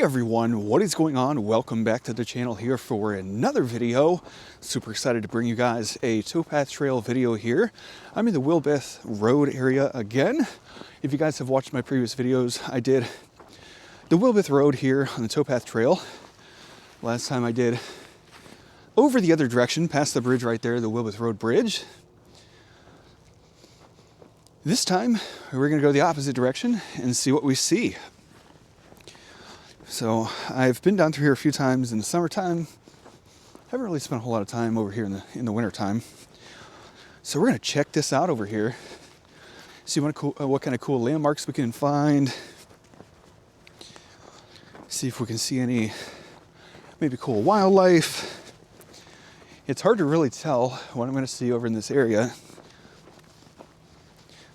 Hey everyone, what is going on? Welcome back to the channel here for another video. Super excited to bring you guys a towpath trail video here. I'm in the Wilbeth Road area again. If you guys have watched my previous videos, I did the Wilbeth Road here on the towpath trail. Last time I did over the other direction, past the bridge right there, the Wilbeth Road Bridge. This time, we're gonna go the opposite direction and see what we see. So I've been down through here a few times in the summertime. Haven't really spent a whole lot of time over here in the winter time. So we're gonna check this out over here. See what kind of cool landmarks we can find. See if we can see any maybe cool wildlife. It's hard to really tell what I'm gonna see over in this area,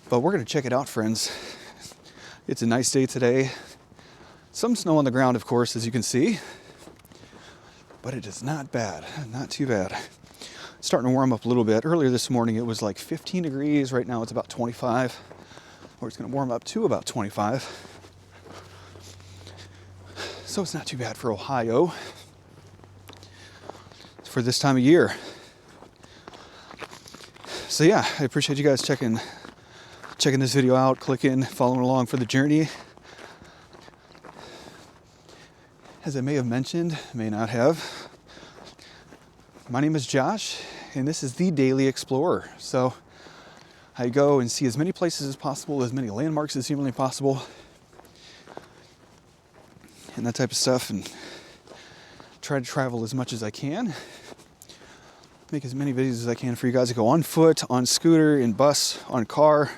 but we're gonna check it out, friends. It's a nice day today. Some snow on the ground, of course, as you can see, but it is not bad, not too bad. It's starting to warm up a little bit. Earlier this morning, it was like 15 degrees. Right now, it's about 25, or it's gonna warm up to about 25. So it's not too bad for Ohio for this time of year. So yeah, I appreciate you guys checking this video out, clicking, following along for the journey. As I may have mentioned, may not have, my name is Josh, and this is the Daily Explorer. So I go and see as many places as possible, as many landmarks as humanly possible, and that type of stuff, and try to travel as much as I can. Make as many videos as I can for you guys to go on foot, on scooter, in bus, on car,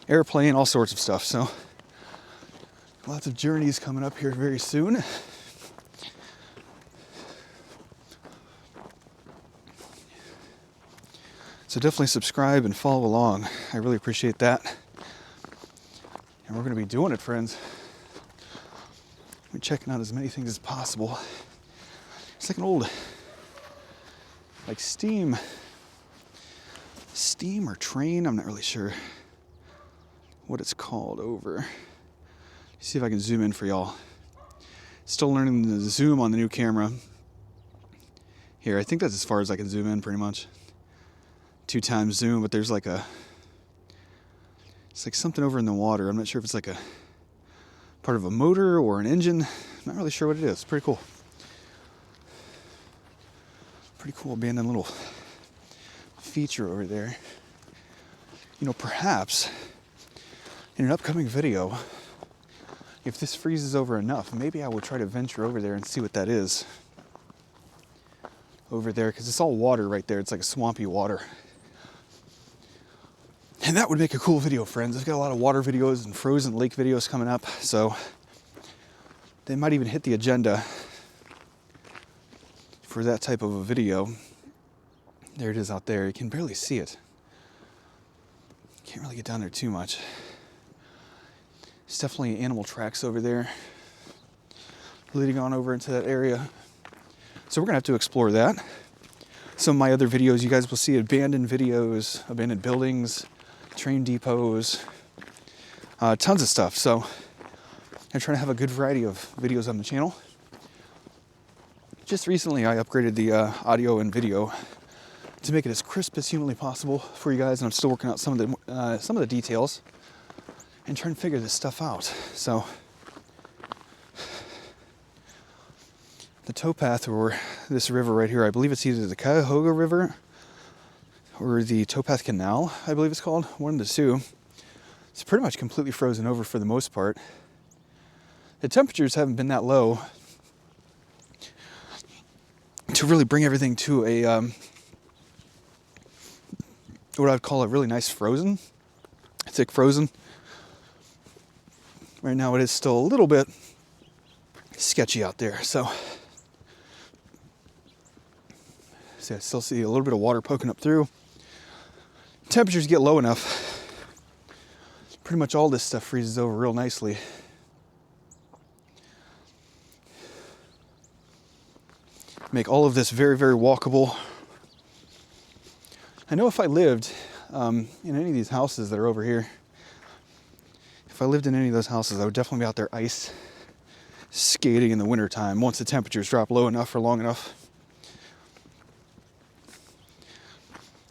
airplane, all sorts of stuff. So lots of journeys coming up here very soon. So definitely subscribe and follow along. I really appreciate that. And we're going to be doing it, friends. We're checking out as many things as possible. It's like an old, like steam or train. I'm not really sure what it's called over. See if I can zoom in for y'all. Still learning to zoom on the new camera. Here, I think that's as far as I can zoom in pretty much. 2x zoom, but there's like it's like something over in the water. I'm not sure if it's like a part of a motor or an engine. I'm not really sure what it is. Pretty cool. Pretty cool abandoned little feature over there. You know, perhaps in an upcoming video, if this freezes over enough, maybe I will try to venture over there and see what that is. Over there, because it's all water right there. It's like a swampy water. And that would make a cool video, friends. I've got a lot of water videos and frozen lake videos coming up, so they might even hit the agenda for that type of a video. There it is out there. You can barely see it. Can't really get down there too much. There's definitely animal tracks over there leading on over into that area. So we're gonna have to explore that. Some of my other videos, you guys will see abandoned videos, abandoned buildings, train depots, tons of stuff. So I'm trying to have a good variety of videos on the channel. Just recently, I upgraded the audio and video to make it as crisp as humanly possible for you guys, and I'm still working out some of the details and trying to figure this stuff out. So the towpath, or this river right here, I believe it's either the Cuyahoga River or the Towpath Canal, I believe it's called, one of the two. It's pretty much completely frozen over for the most part. The temperatures haven't been that low to really bring everything to a, what I'd call a really nice frozen, thick frozen. Right now it is still a little bit sketchy out there, so I still see a little bit of water poking up through. Temperatures get low enough, pretty much all this stuff freezes over real nicely. Make all of this very, very walkable. I know if I lived in any of these houses that are over here, if I lived in any of those houses, I would definitely be out there ice skating in the wintertime once the temperatures drop low enough for long enough.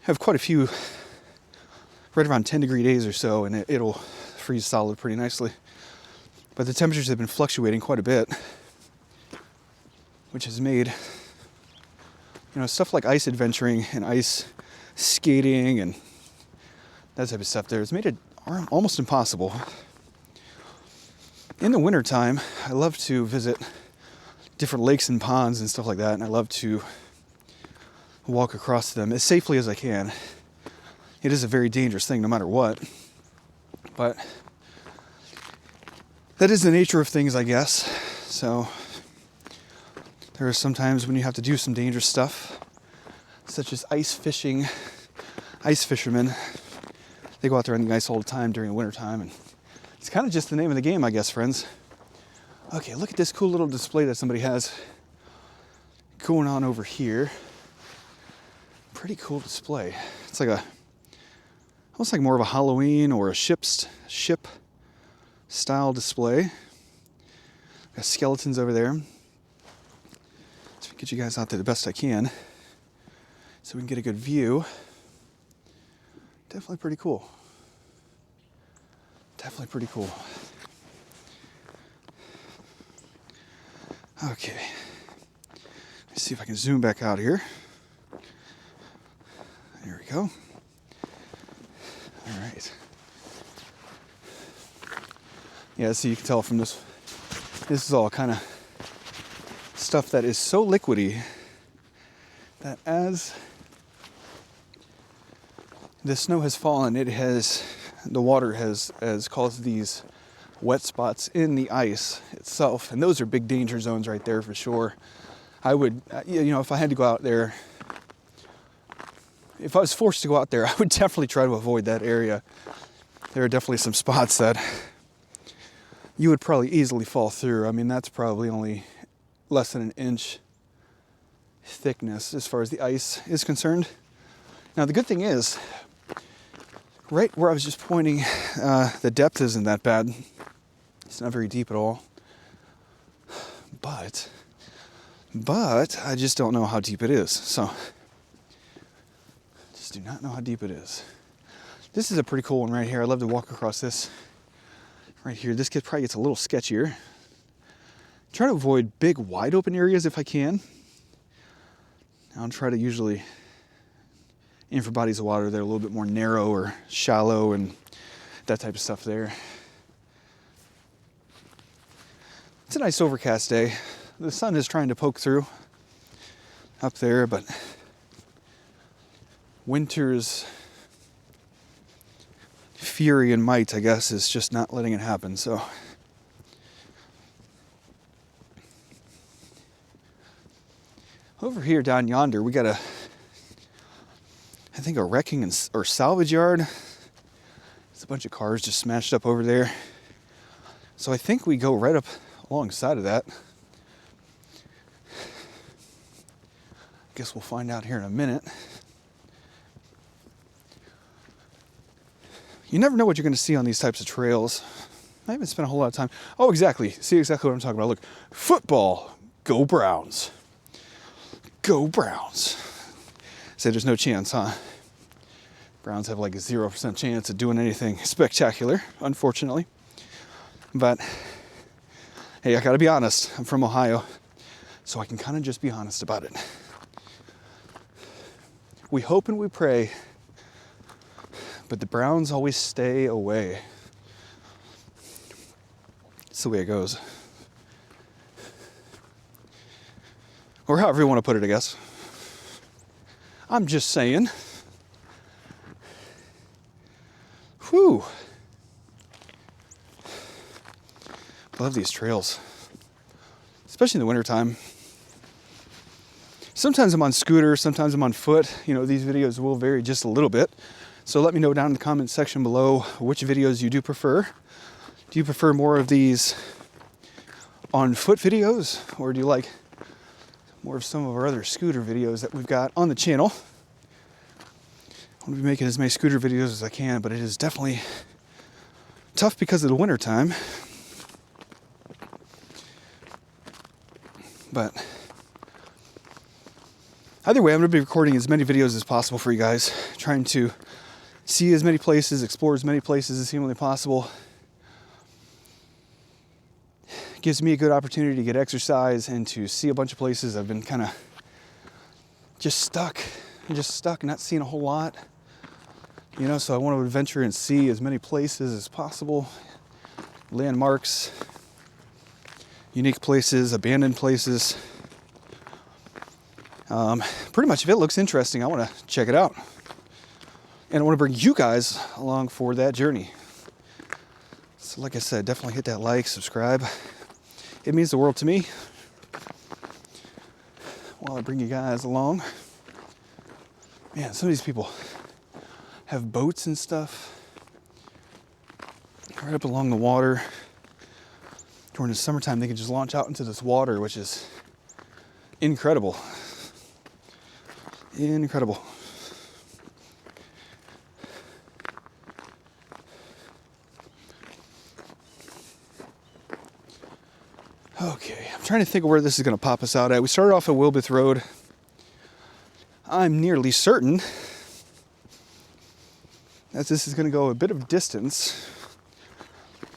Have quite a few right around 10-degree days or so, and it'll freeze solid pretty nicely. But the temperatures have been fluctuating quite a bit, which has made, stuff like ice adventuring and ice skating and that type of stuff there. It's made it almost impossible. In the wintertime, I love to visit different lakes and ponds and stuff like that, and I love to walk across them as safely as I can. It is a very dangerous thing no matter what, but that is the nature of things, I guess. So there are some times when you have to do some dangerous stuff, such as ice fishing. Ice fishermen, they go out there on the ice all the time during the wintertime, and it's kind of just the name of the game, I guess, friends. Okay, look at this cool little display that somebody has going on over here. Pretty cool display. It's like almost like more of a Halloween or a ship style display. Got skeletons over there. Let's get you guys out there the best I can so we can get a good view. Definitely pretty cool. Definitely pretty cool. Okay. Let's see if I can zoom back out here. There we go. All right. Yeah, so you can tell from this is all kind of stuff that is so liquidy that as the snow has fallen, the water has caused these wet spots in the ice itself, and those are big danger zones right there for sure. I would, if I had to go out there, if I was forced to go out there, I would definitely try to avoid that area. There are definitely some spots that you would probably easily fall through. I mean, that's probably only less than an inch thickness as far as the ice is concerned. Now, the good thing is, right where I was just pointing, the depth isn't that bad. It's not very deep at all. But I just don't know how deep it is. So, just do not know how deep it is. This is a pretty cool one right here. I love to walk across this right here. This probably gets a little sketchier. Try to avoid big, wide open areas if I can. I'll try to usually aim for bodies of water that are a little bit more narrow or shallow and that type of stuff there. It's a nice overcast day. The sun is trying to poke through up there, but winter's fury and might, I guess, is just not letting it happen. So over here down yonder, we got a wrecking or salvage yard. There's a bunch of cars just smashed up over there. So I think we go right up alongside of that. Guess we'll find out here in a minute. You never know what you're going to see on these types of trails. I haven't spent a whole lot of time. Oh, exactly. See exactly what I'm talking about. Look, football. Go Browns. Go Browns. Say there's no chance, huh? Browns have like a 0% chance of doing anything spectacular, unfortunately. But, hey, I gotta be honest. I'm from Ohio, so I can kind of just be honest about it. We hope and we pray, but the Browns always stay away. It's the way it goes. Or however you want to put it, I guess. I'm just saying. Whew. I love these trails, especially in the wintertime. Sometimes I'm on scooter, sometimes I'm on foot. These videos will vary just a little bit. So let me know down in the comment section below which videos you do prefer. Do you prefer more of these on foot videos, or do you like more of some of our other scooter videos that we've got on the channel? I want to be making as many scooter videos as I can, but it is definitely tough because of the winter time. But either way, I'm going to be recording as many videos as possible for you guys, trying to see as many places, explore as many places as humanly possible. Gives me a good opportunity to get exercise and to see a bunch of places. I've been kind of just stuck, not seeing a whole lot. You know, so I want to adventure and see as many places as possible. Landmarks, unique places, abandoned places. Pretty much if it looks interesting, I want to check it out. And I want to bring you guys along for that journey. So like I said, definitely hit that like, subscribe. It means the world to me while I bring you guys along. Man, some of these people have boats and stuff right up along the water. During the summertime, they can just launch out into this water, which is incredible. Incredible. Okay, I'm trying to think of where this is going to pop us out at. We started off at Wilbeth Road. I'm nearly certain that this is going to go a bit of distance.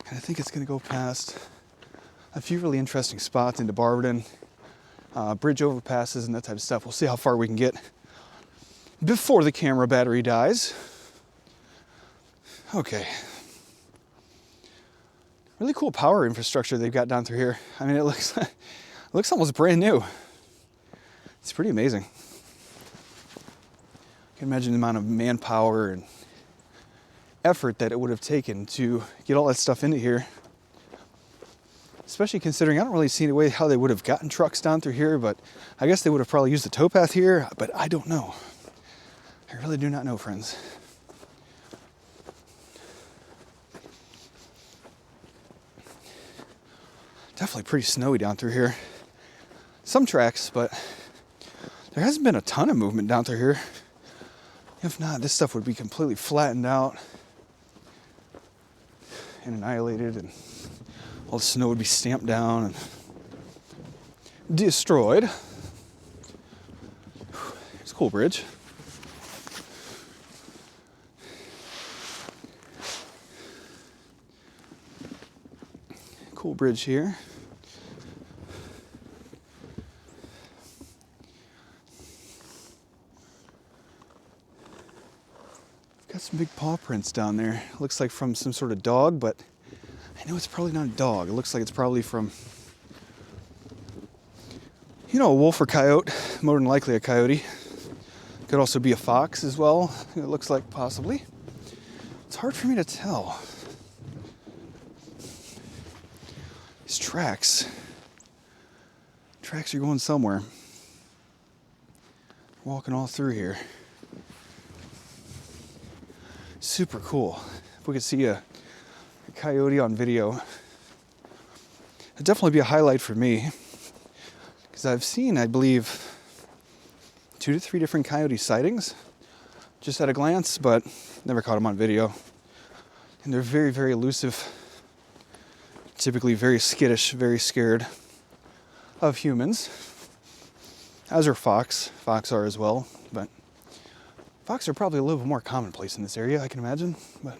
And I think it's going to go past a few really interesting spots into Barberton, bridge overpasses and that type of stuff. We'll see how far we can get before the camera battery dies. Okay. Really cool power infrastructure they've got down through here. I mean, it looks almost brand new. It's pretty amazing. I can imagine the amount of manpower and effort that it would have taken to get all that stuff into here. Especially considering I don't really see any way how they would have gotten trucks down through here, but I guess they would have probably used the towpath here, but I don't know. I really do not know, friends. Definitely pretty snowy down through here. Some tracks, but there hasn't been a ton of movement down through here. If not, this stuff would be completely flattened out and annihilated, and all the snow would be stamped down and destroyed. It's a cool bridge. Cool bridge here. Got some big paw prints down there. Looks like from some sort of dog, but I know it's probably not a dog. It looks like it's probably from, you know, a wolf or coyote. More than likely a coyote. Could also be a fox as well. It looks like possibly. It's hard for me to tell. These tracks are going somewhere. Walking all through here. Super cool. If we could see a coyote on video, it'd definitely be a highlight for me. Because I've seen, I believe, 2 to 3 different coyote sightings just at a glance, but never caught them on video. And they're very, very elusive. Typically very skittish, very scared of humans. As are fox. Fox are as well, but fox are probably a little bit more commonplace in this area, I can imagine. But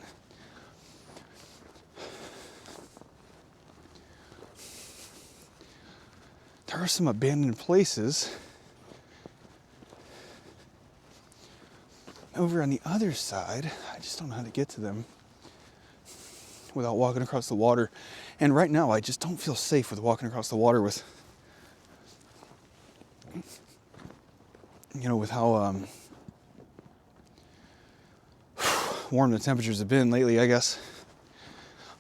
there are some abandoned places over on the other side. I just don't know how to get to them without walking across the water. And right now, I just don't feel safe with walking across the water with, you know, with how warm the temperatures have been lately, I guess.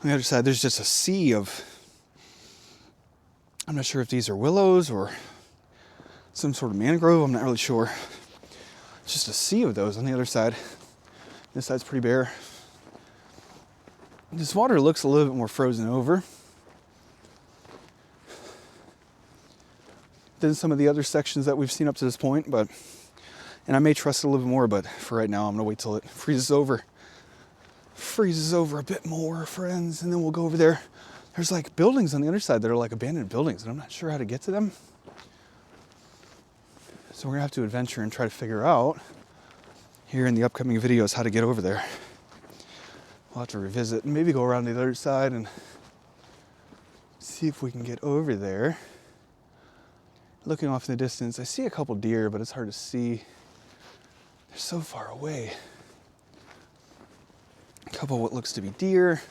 On the other side, there's just a sea of, I'm not sure if these are willows or some sort of mangrove. I'm not really sure. It's just a sea of those on the other side. This side's pretty bare. This water looks a little bit more frozen over than some of the other sections that we've seen up to this point, but, and I may trust it a little bit more, but for right now, I'm gonna wait till it freezes over a bit more, friends, and then we'll go over there. There's like buildings on the other side that are like abandoned buildings, and I'm not sure how to get to them. So we're gonna have to adventure and try to figure out here in the upcoming videos how to get over there. We'll have to revisit and maybe go around the other side and see if we can get over there. Looking off in the distance, I see a couple deer, but it's hard to see. They're so far away. A couple what looks to be deer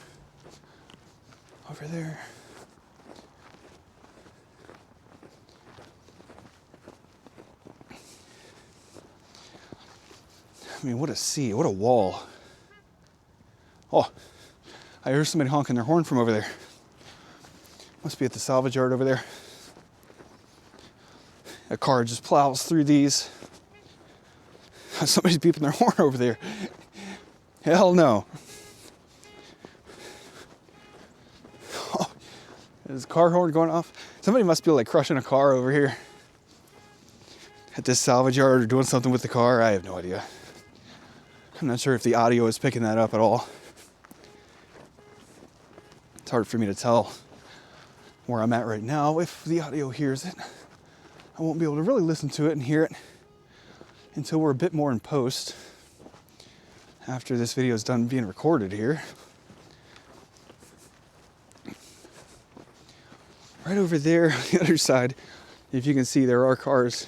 over there. I mean, what a sea, what a wall. Oh, I heard somebody honking their horn from over there. Must be at the salvage yard over there. A car just plows through these. Somebody's beeping their horn over there. Hell no. Oh, is a car horn going off? Somebody must be like crushing a car over here at this salvage yard or doing something with the car. I have no idea. I'm not sure if the audio is picking that up at all. It's hard for me to tell where I'm at right now. If the audio hears it, I won't be able to really listen to it and hear it until we're a bit more in post after this video is done being recorded here. Right over there on the other side, if you can see, there are cars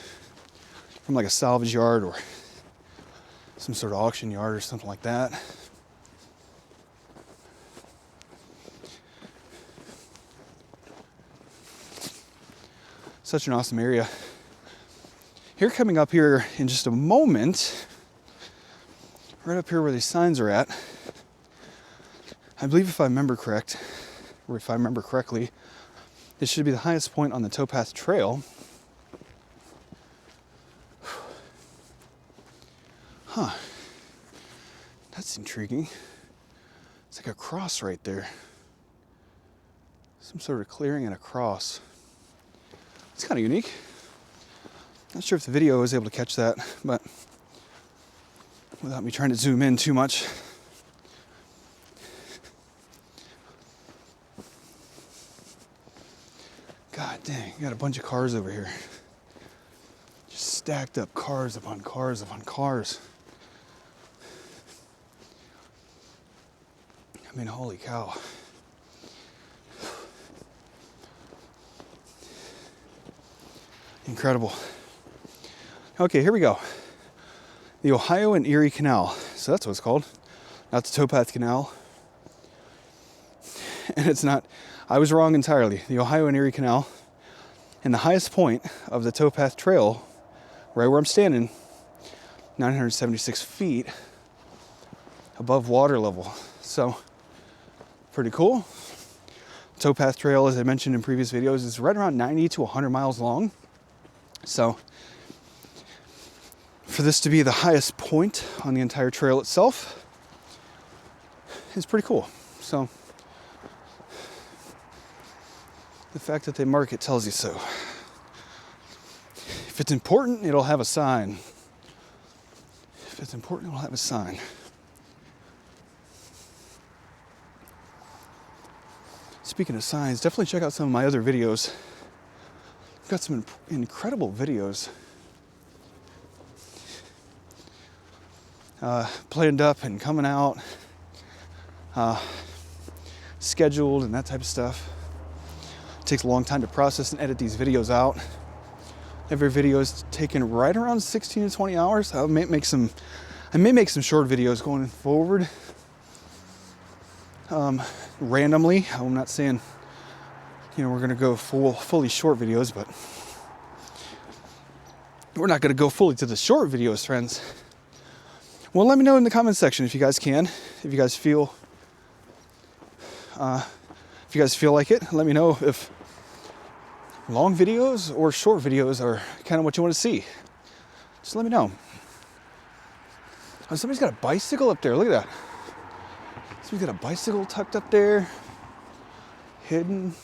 from like a salvage yard or some sort of auction yard or something like that. Such an awesome area. Here, coming up here in just a moment, right up here where these signs are at, I believe if I remember correctly, this should be the highest point on the Towpath Trail. Huh. That's intriguing. It's like a cross right there. Some sort of clearing and a cross. It's kind of unique. Not sure if the video was able to catch that, but without me trying to zoom in too much. God dang, got a bunch of cars over here. Just stacked up cars upon cars upon cars. I mean, holy cow. Incredible. Okay, here we go. The Ohio and Erie Canal. So that's what it's called. Not the Towpath Canal. And it's not, I was wrong entirely. The Ohio and Erie Canal. And the highest point of the Towpath Trail, right where I'm standing, 976 feet above water level. So, pretty cool. Towpath Trail, as I mentioned in previous videos, is right around 90 to 100 miles long. So, for this to be the highest point on the entire trail itself is pretty cool. So, the fact that they mark it tells you so. If it's important, it'll have a sign. If it's important, it'll have a sign. Speaking of signs, definitely check out some of my other videos. I've got some incredible videos planned up and coming out, scheduled and that type of stuff. It takes a long time to process and edit these videos out. Every video is taking right around 16 to 20 hours. I may make some short videos going forward. Randomly. I'm not saying, we're going to go fully short videos, but we're not going to go fully to the short videos, friends. Well, let me know in the comment section if you guys can. If you guys feel like it, let me know if long videos or short videos are kind of what you want to see. Just let me know. Oh, somebody's got a bicycle up there. Look at that. Somebody's got a bicycle tucked up there, hidden.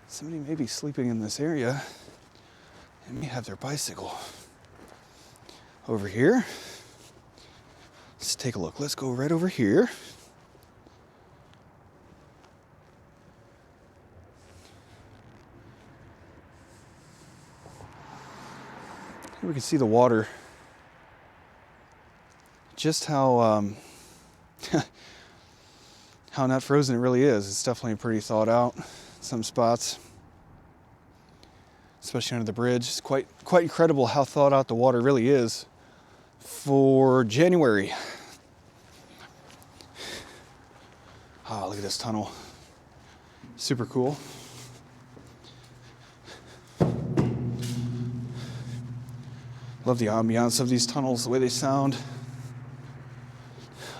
Somebody may be sleeping in this area and may have their bicycle over here. Let's take a look. Let's go right over here. Here we can see the water. Just how how not frozen it really is. It's definitely pretty thawed out in some spots, especially under the bridge. It's quite incredible how thawed out the water really is for January. Oh, look at this tunnel. Super cool. Love the ambiance of these tunnels, the way they sound.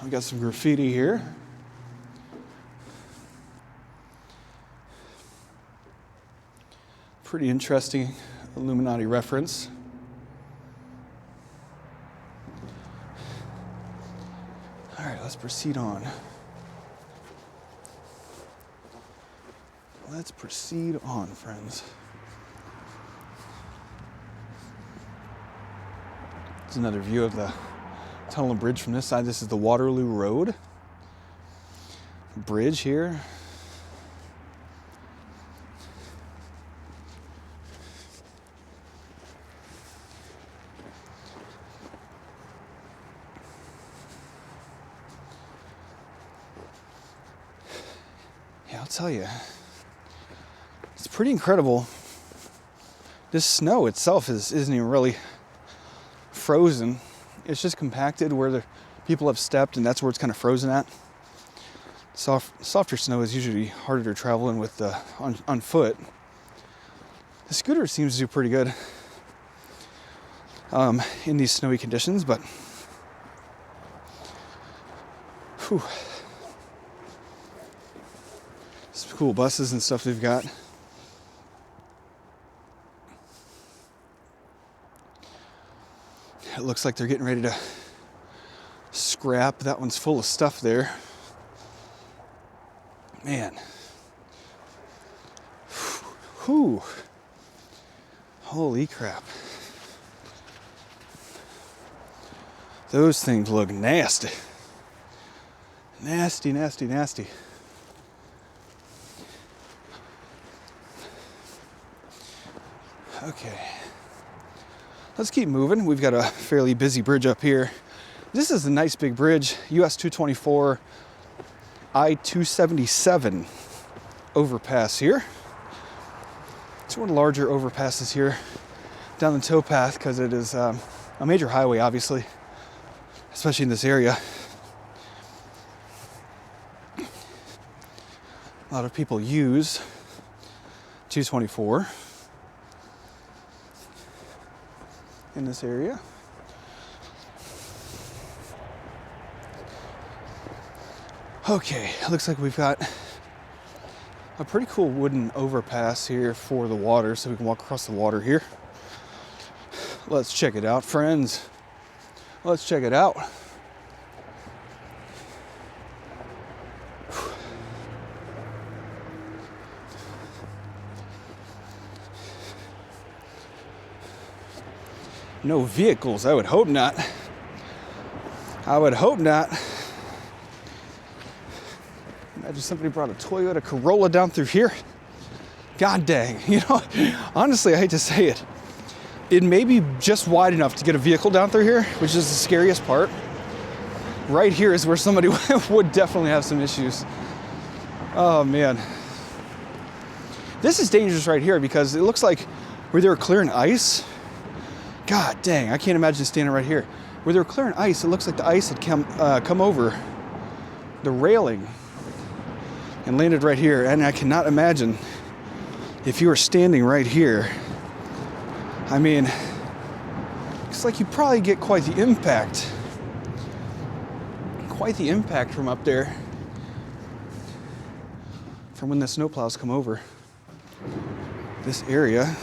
We got some graffiti here. Pretty interesting Illuminati reference. All right, let's proceed on. Let's proceed on, friends. It's another view of the tunnel and bridge from this side. This is the Waterloo Road bridge here. Yeah, I'll tell you, it's pretty incredible. This snow itself isn't even really frozen. It's just compacted where the people have stepped, and that's where it's kind of frozen at. Softer snow is usually harder to travel in with on foot. The scooter seems to do pretty good in these snowy conditions, but whew. Some cool buses and stuff they've got. It looks like they're getting ready to scrap. That one's full of stuff there. Man. Whew. Holy crap. Those things look nasty. Nasty, nasty, nasty. Okay. Let's keep moving. We've got a fairly busy bridge up here. This is a nice big bridge, US 224, I-277 overpass here. It's one of the larger overpasses here down the towpath because it is a major highway, obviously, especially in this area. A lot of people use 224 in this area. Okay, looks like we've got a pretty cool wooden overpass here for the water, so we can walk across the water here. Let's check it out, friends. Let's check it out. No vehicles, I would hope not. I would hope not. Imagine somebody brought a Toyota Corolla down through here. God dang, you know, honestly, I hate to say it. It may be just wide enough to get a vehicle down through here, which is the scariest part. Right here is where somebody would definitely have some issues. Oh man. This is dangerous right here because it looks like where they were clearing ice. God dang, I can't imagine standing right here. Where they were clearing ice, it looks like the ice had come over the railing and landed right here. And I cannot imagine if you were standing right here. I mean, it's like you probably get quite the impact. Quite the impact from up there. From when the snowplows come over this area.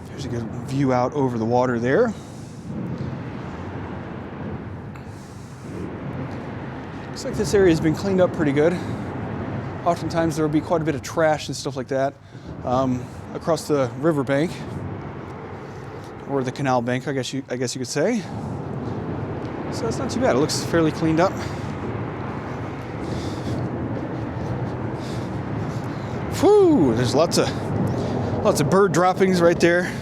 There's a good view out over the water there. Looks like this area has been cleaned up pretty good. Oftentimes there will be quite a bit of trash and stuff like that across the riverbank or the canal bank, I guess you could say. So it's not too bad. It looks fairly cleaned up. Whew, there's lots of bird droppings right there.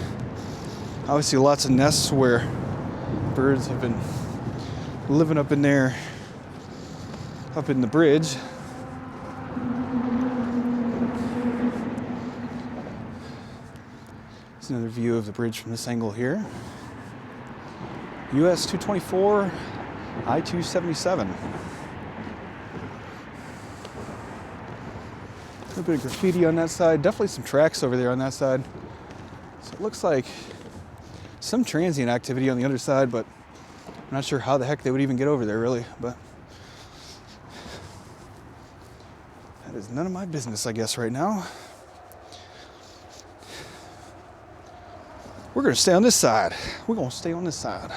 Obviously lots of nests where birds have been living up in there, up in the bridge. There's another view of the bridge from this angle here. US 224, I-277. A little bit of graffiti on that side. Definitely some tracks over there on that side. So it looks like some transient activity on the other side, but I'm not sure how the heck they would even get over there, really. But that is none of my business, I guess, right now. We're going to stay on this side. We're going to stay on this side.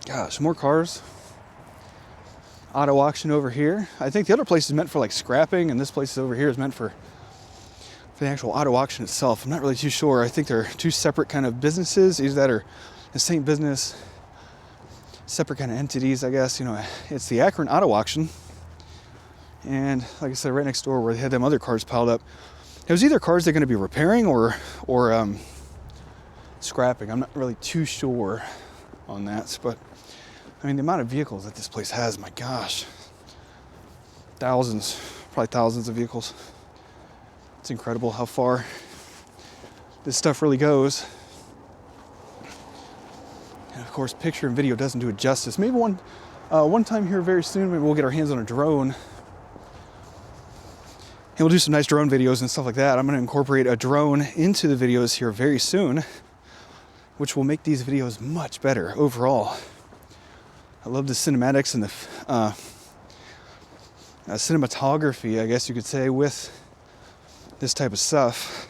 Gosh, more cars. Auto auction over here. I think the other place is meant for like scrapping, and this place over here is meant for the actual auto auction itself. I'm not really too sure. I think they're two separate kind of businesses, either that or the same business, separate kind of entities, I guess. You know, it's the Akron Auto Auction, and like I said, right next door where they had them other cars piled up, it was either cars they're going to be repairing or scrapping. I'm not really too sure on that, but I mean, the amount of vehicles that this place has, my gosh, thousands, probably thousands of vehicles. It's incredible how far this stuff really goes. And of course, picture and video doesn't do it justice. Maybe one time here very soon, maybe we'll get our hands on a drone. And we'll do some nice drone videos and stuff like that. I'm going to incorporate a drone into the videos here very soon, which will make these videos much better overall. I love the cinematics and the cinematography, I guess you could say, with this type of stuff.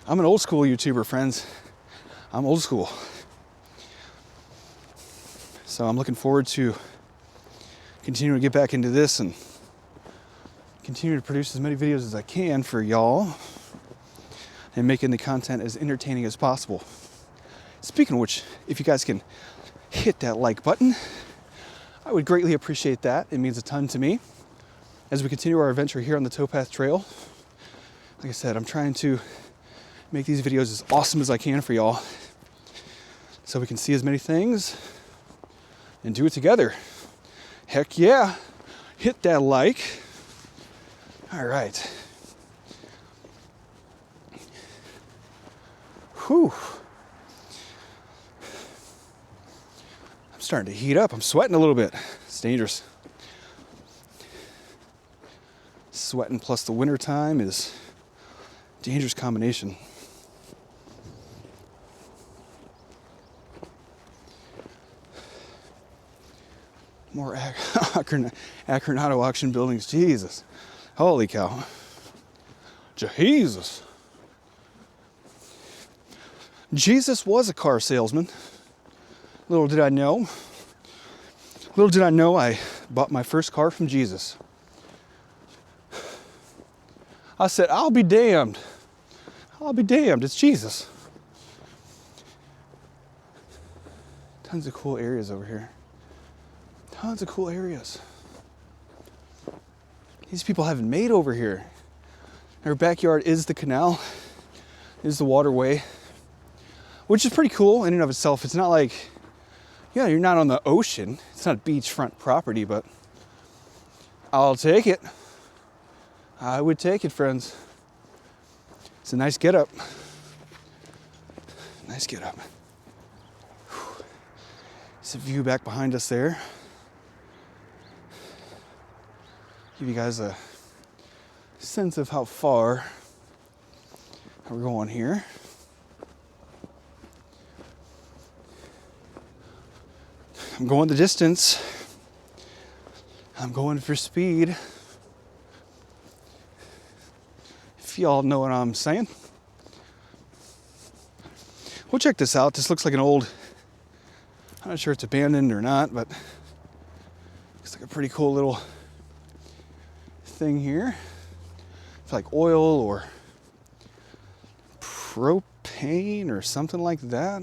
I'm an old school YouTuber, friends. I'm old school. So I'm looking forward to continuing to get back into this and continue to produce as many videos as I can for y'all and making the content as entertaining as possible. Speaking of which, if you guys can hit that like button, I would greatly appreciate that. It means a ton to me as we continue our adventure here on the Towpath Trail. Like I said, I'm trying to make these videos as awesome as I can for y'all so we can see as many things and do it together. Heck yeah, hit that like. All right. Whew. I'm starting to heat up. I'm sweating a little bit. It's dangerous. Sweating plus the winter time is a dangerous combination. More Akron Auto Auction buildings. Jesus. Holy cow. Jesus. Jesus was a car salesman. Little did I know. Little did I know I bought my first car from Jesus. I said, I'll be damned. I'll be damned. It's Jesus. Tons of cool areas over here. Tons of cool areas. These people haven't made over here. Their backyard is the canal, is the waterway, which is pretty cool in and of itself. It's not like, yeah, you're not on the ocean. It's not beachfront property, but I'll take it. I would take it, friends. It's a nice getup. Nice getup. It's a view back behind us there. Give you guys a sense of how far we're going here. I'm going the distance. I'm going for speed. If y'all know what I'm saying. We'll check this out. This looks like an old, I'm not sure it's abandoned or not, but looks like a pretty cool little thing here. It's like oil or propane or something like that.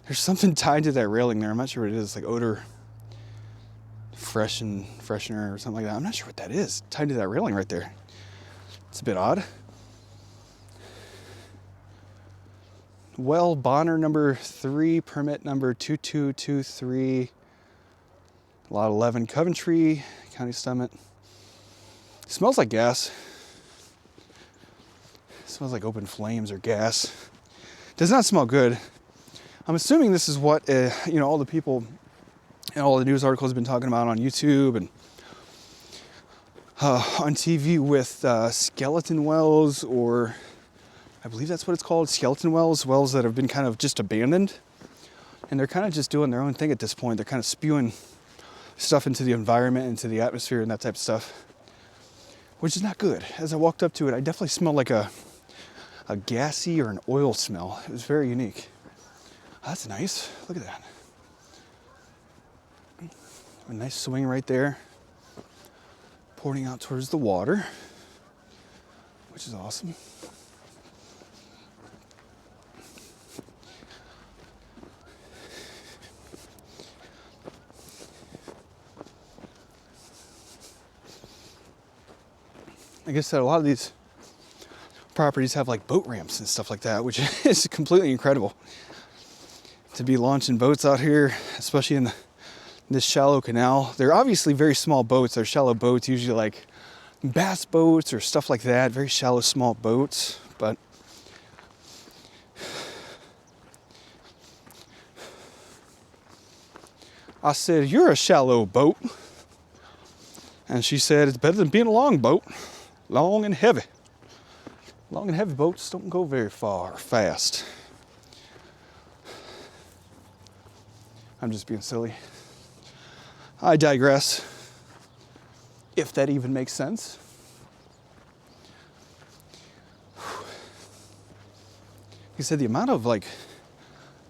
There's something tied to that railing there. I'm not sure what it is. It's like odor freshener or something like that. I'm not sure what that is. Tied to that railing right there. It's a bit odd. Well, Bonner number 3, permit number 2223, lot 11, Coventry, County Summit. It smells like gas. It smells like open flames or gas. Does not smell good. I'm assuming this is what all the people and all the news articles have been talking about on YouTube and on TV with skeleton wells, or I believe that's what it's called, skeleton wells, wells that have been kind of just abandoned. And they're kind of just doing their own thing at this point. They're kind of spewing stuff into the environment, into the atmosphere and that type of stuff, which is not good. As I walked up to it, I definitely smelled like a gassy or an oil smell. It was very unique. Oh, that's nice. Look at that. A nice swing right there, pointing out towards the water, which is awesome. Like I said, a lot of these properties have like boat ramps and stuff like that, which is completely incredible. To be launching boats out here, especially in this shallow canal. They're obviously very small boats. They're shallow boats, usually like bass boats or stuff like that. Very shallow, small boats. But I said, "You're a shallow boat." And she said, "It's better than being a long boat. Long and heavy. Long and heavy boats don't go very far or fast." I'm just being silly. I digress, if that even makes sense. Like I said, the amount of like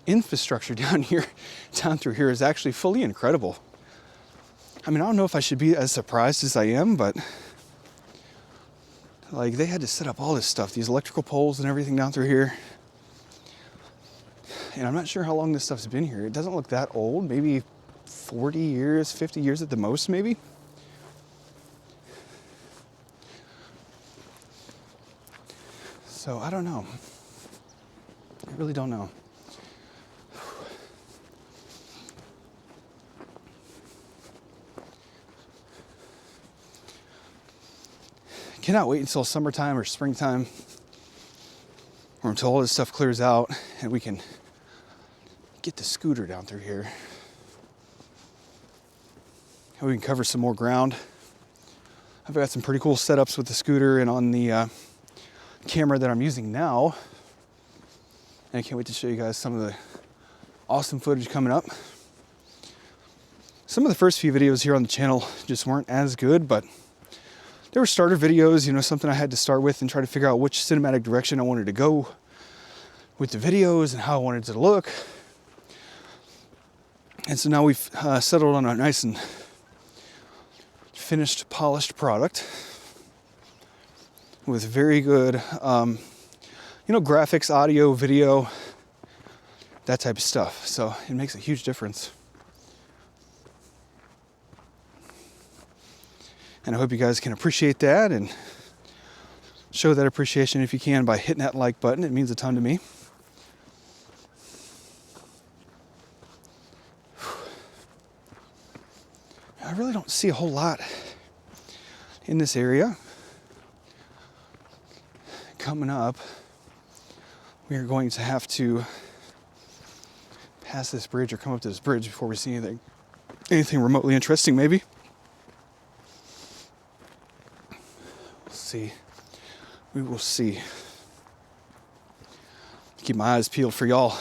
infrastructure down through here is actually fully incredible. I mean, I don't know if I should be as surprised as I am, but like they had to set up all this stuff, these electrical poles and everything down through here. And I'm not sure how long this stuff's been here. It doesn't look that old, maybe 40 years, 50 years at the most, maybe. So I don't know. I really don't know. Cannot wait until summertime or springtime, or until all this stuff clears out and we can get the scooter down through here. And we can cover some more ground. I've got some pretty cool setups with the scooter and on the camera that I'm using now. And I can't wait to show you guys some of the awesome footage coming up. Some of the first few videos here on the channel just weren't as good, but they were starter videos, something I had to start with and try to figure out which cinematic direction I wanted to go with the videos and how I wanted it to look. And so now we've settled on a nice and finished, polished product with very good, graphics, audio, video, that type of stuff. So it makes a huge difference. And I hope you guys can appreciate that and show that appreciation if you can by hitting that like button. It means a ton to me. I really don't see a whole lot in this area. Coming up, we are going to have to pass this bridge or come up to this bridge before we see anything remotely interesting, maybe. We'll see. We will see. Keep my eyes peeled for y'all,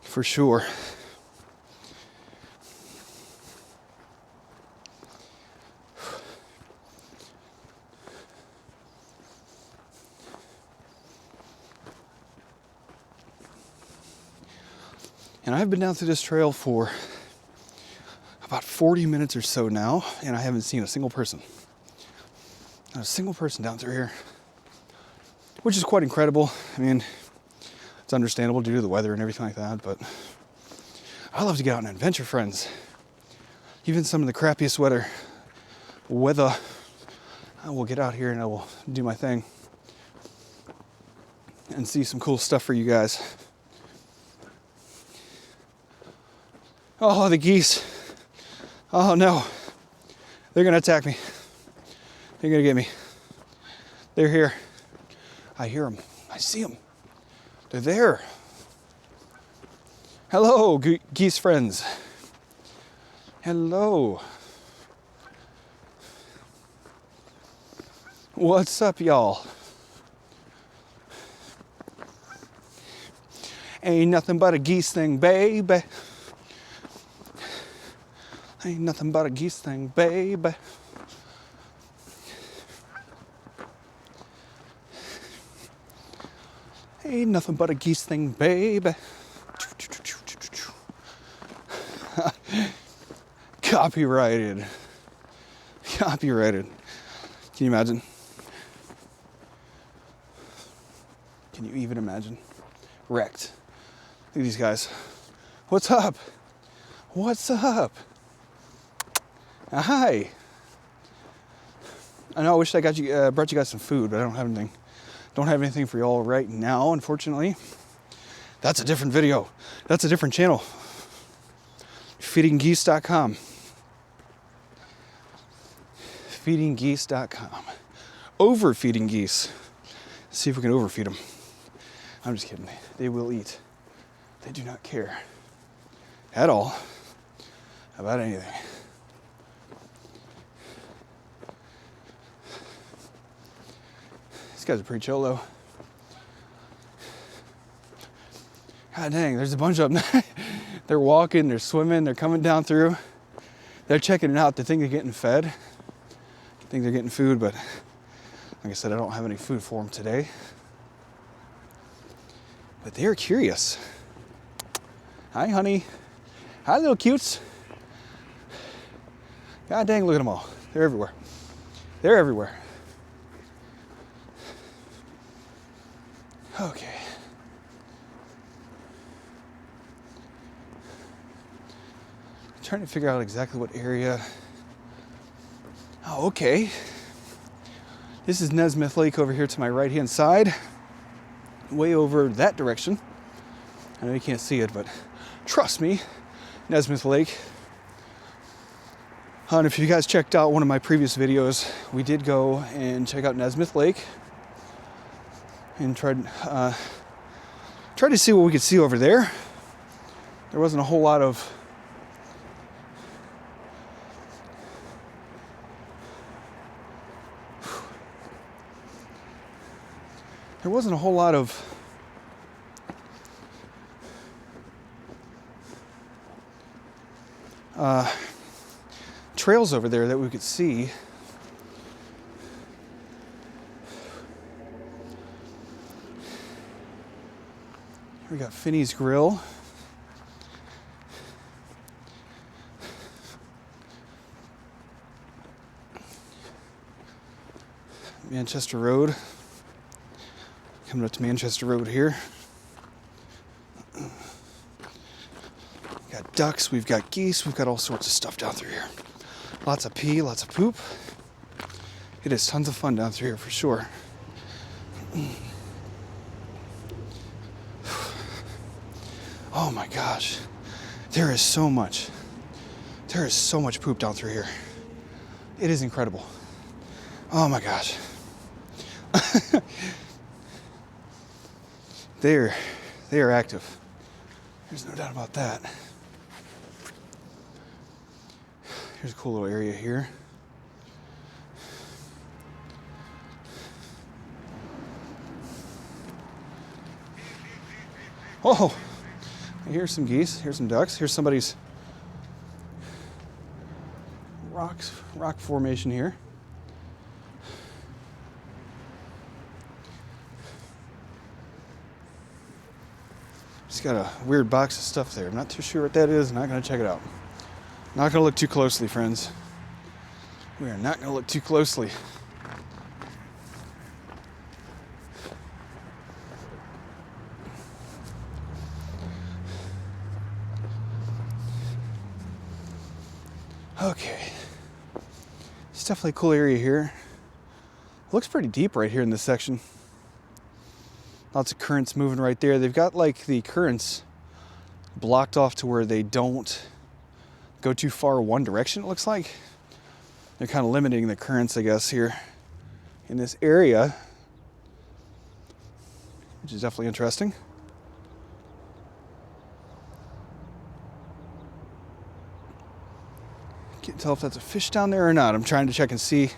for sure. And I've been down through this trail for about 40 minutes or so now, and I haven't seen a single person. Not a single person down through here, which is quite incredible. I mean, it's understandable due to the weather and everything like that, but I love to get out and adventure, friends. Even some of the crappiest weather, I will get out here and I will do my thing. and see some cool stuff for you guys. Oh, the geese. Oh no. They're gonna attack me. They're gonna get me. They're here. I hear them. I see them. They're there. Hello, geese friends. Hello. What's up, y'all? Ain't nothing but a geese thing, baby. Ain't nothing but a geese thing, baby. Ain't nothing but a geese thing, baby. Copyrighted. Copyrighted. Can you imagine? Can you even imagine? Wrecked. Look at these guys. What's up? What's up? Hi. I know. I wish I got you, brought you guys some food, but I don't have anything. Don't have anything for y'all right now, unfortunately. That's a different video. That's a different channel. Feedinggeese.com. Feedinggeese.com. Overfeeding geese. See if we can overfeed them. I'm just kidding. They will eat. They do not care at all about anything. These guys are pretty chill though. God dang, there's a bunch of them. They're walking, they're swimming, they're coming down through. They're checking it out. They think they're getting fed. I think they're getting food, but like I said, I don't have any food for them today. But they're curious. Hi, honey. Hi, little cutes. God dang, look at them all. They're everywhere. They're everywhere. Okay. I'm trying to figure out exactly what area. Oh, okay. This is Nesmith Lake over here to my right-hand side. Way over that direction. I know you can't see it, but trust me, Nesmith Lake. And if you guys checked out one of my previous videos, we did go and check out Nesmith Lake and tried to see what we could see over there. There wasn't a whole lot of trails over there that we could see. We got Finney's Grill. Manchester Road. Coming up to Manchester Road here. We've got ducks, we've got geese, we've got all sorts of stuff down through here. Lots of pee, lots of poop. It is tons of fun down through here for sure. Oh my gosh. There is so much poop down through here. It is incredible. Oh my gosh. They are active. There's no doubt about that. Here's a cool little area here. Oh, here's some geese. Here's some ducks. Here's somebody's rock formation here. It's got a weird box of stuff there. I'm not too sure what that is. I'm not going to check it out. Not going to look too closely, friends. We are not going to look too closely. Okay. It's definitely a cool area here. Looks pretty deep right here in this section. Lots of currents moving right there. They've got like the currents blocked off to where they don't go too far one direction, it looks like. They're kind of limiting the currents, I guess, here in this area, which is definitely interesting. Can't tell if that's a fish down there or not. I'm trying to check and see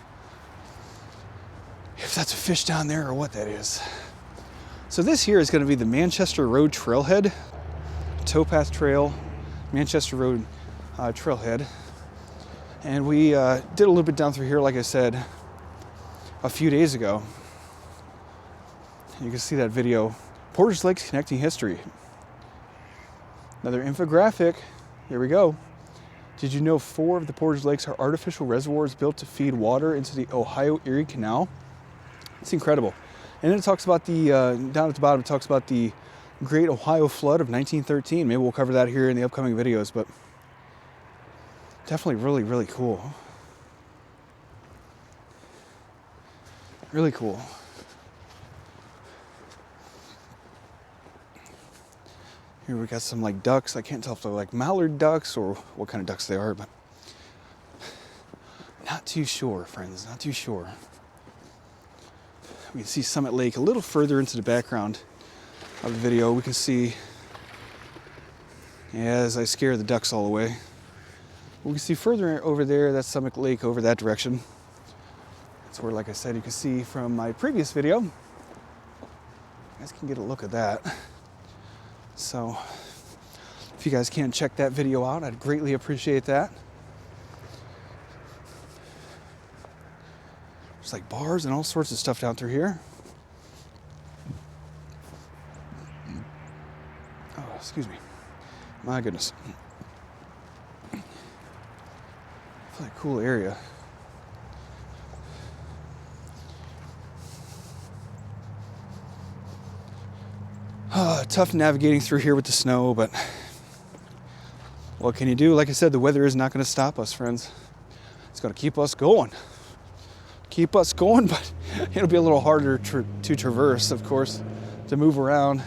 if that's a fish down there or what that is. So this here is going to be the Manchester Road Trailhead, Towpath Trail, Manchester Road Trailhead. And we did a little bit down through here, like I said, a few days ago. You can see that video, Portage Lakes Connecting History. Another infographic. Here we go. Did you know 4 of the Portage Lakes are artificial reservoirs built to feed water into the Ohio Erie Canal? It's incredible. And then it talks about the, down at the bottom, it talks about the Great Ohio Flood of 1913. Maybe we'll cover that here in the upcoming videos, but definitely really, really cool. Really cool. Here we got some like ducks. I can't tell if they're like mallard ducks or what kind of ducks they are, but not too sure, friends, not too sure. We can see Summit Lake a little further into the background of the video. We can see, as I scare the ducks all away, we can see further over there, that's Summit Lake over that direction. That's where, like I said, you can see from my previous video. You guys can get a look at that. So if you guys can check that video out, I'd greatly appreciate that. There's like bars and all sorts of stuff down through here. Oh, excuse me. My goodness. It's like a cool area. Tough navigating through here with the snow, but what can you do? Like I said, the weather is not going to stop us, friends. It's going to keep us going. Keep us going, but it'll be a little harder to traverse, of course, to move around.